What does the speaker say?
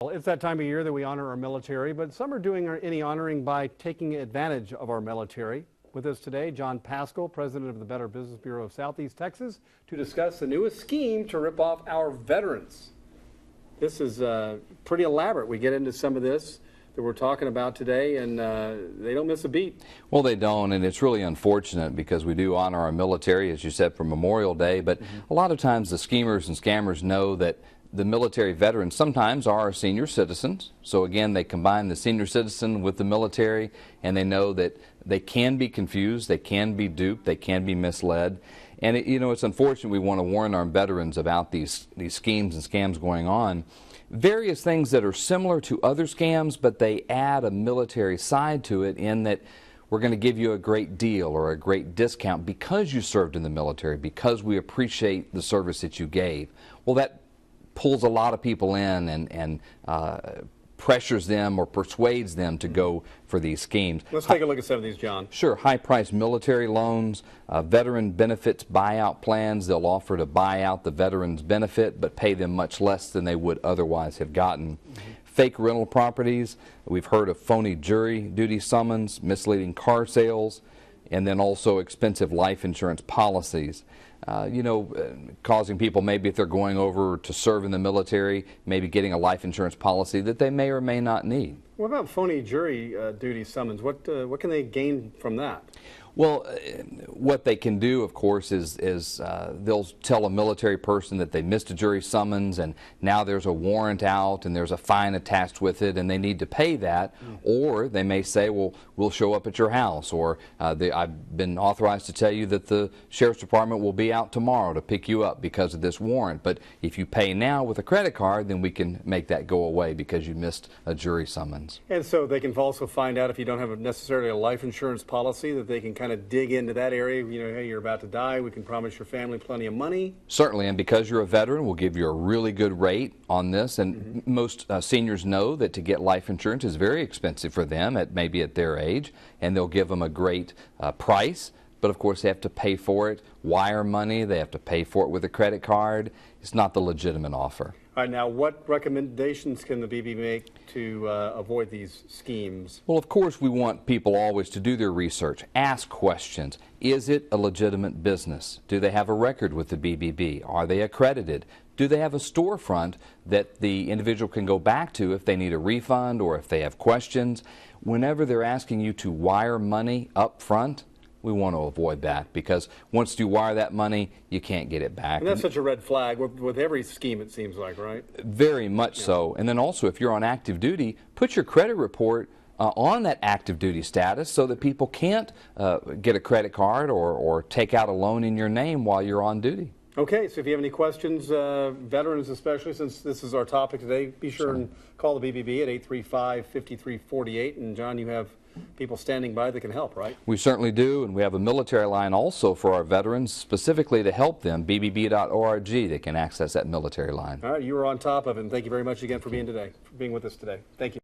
Well, it's that time of year that we honor our military, but some are doing any honoring by taking advantage of our military. With us today, John Paschall, president of the Better Business Bureau of Southeast Texas, to discuss the newest scheme to rip off our veterans. This is pretty elaborate. We get into some of this that we're talking about today, and they don't miss a beat. Well, they don't, and it's really unfortunate because we do honor our military, as you said, for Memorial Day, but a lot of times the schemers and scammers know that the military veterans sometimes are senior citizens. So again, they combine the senior citizen with the military, and they know that they can be confused, they can be duped, they can be misled. And it's unfortunate. We want to warn our veterans about these schemes and scams going on. Various things that are similar to other scams, but they add a military side to it in that we're going to give you a great deal or a great discount because you served in the military, because we appreciate the service that you gave. Well, that pulls a lot of people in and pressures them or persuades them to go for these schemes. Let's take a look at some of these, John. Sure. High-priced military loans, veteran benefits buyout plans. They'll offer to buy out the veteran's benefit but pay them much less than they would otherwise have gotten. Fake rental properties. We've heard of phony jury duty summons, misleading car sales, and then also expensive life insurance policies. Causing people, maybe if they're going over to serve in the military, maybe getting a life insurance policy that they may or may not need. What about phony jury duty summons? What can they gain from that? Well, what they can do, of course, is they'll tell a military person that they missed a jury summons and now there's a warrant out and there's a fine attached with it and they need to pay that. Or they may say, well, we'll show up at your house, or I've been authorized to tell you that the Sheriff's Department will be out tomorrow to pick you up because of this warrant. But if you pay now with a credit card, then we can make that go away because you missed a jury summons. And so they can also find out if you don't have necessarily a life insurance policy, that they can kind of dig into that area. Hey, you're about to die. We can promise your family plenty of money. Certainly, and because you're a veteran, we'll give you a really good rate on this. And most seniors know that to get life insurance is very expensive for them, maybe at their age, and they'll give them a great price. But of course, they have to pay for it, wire money. They have to pay for it with a credit card. It's not the legitimate offer. All right, now what recommendations can the BB make to avoid these schemes? Well, of course, we want people always to do their research, ask questions. Is it a legitimate business? Do they have a record with the BBB? Are they accredited? Do they have a storefront that the individual can go back to if they need a refund or if they have questions? Whenever they're asking you to wire money up front, we want to avoid that, because once you wire that money, you can't get it back. And that's such a red flag with every scheme, it seems like, right? Very much so. And then also, if you're on active duty, put your credit report on that active duty status so that people can't get a credit card or take out a loan in your name while you're on duty. Okay, so if you have any questions, veterans especially, since this is our topic today, be sure and call the BBB at 835-5348. And John, you have people standing by that can help, right? We certainly do, and we have a military line also for our veterans, specifically to help them, bbb.org. They can access that military line. All right, you were on top of it, and thank you very much again for being with us today. Thank you.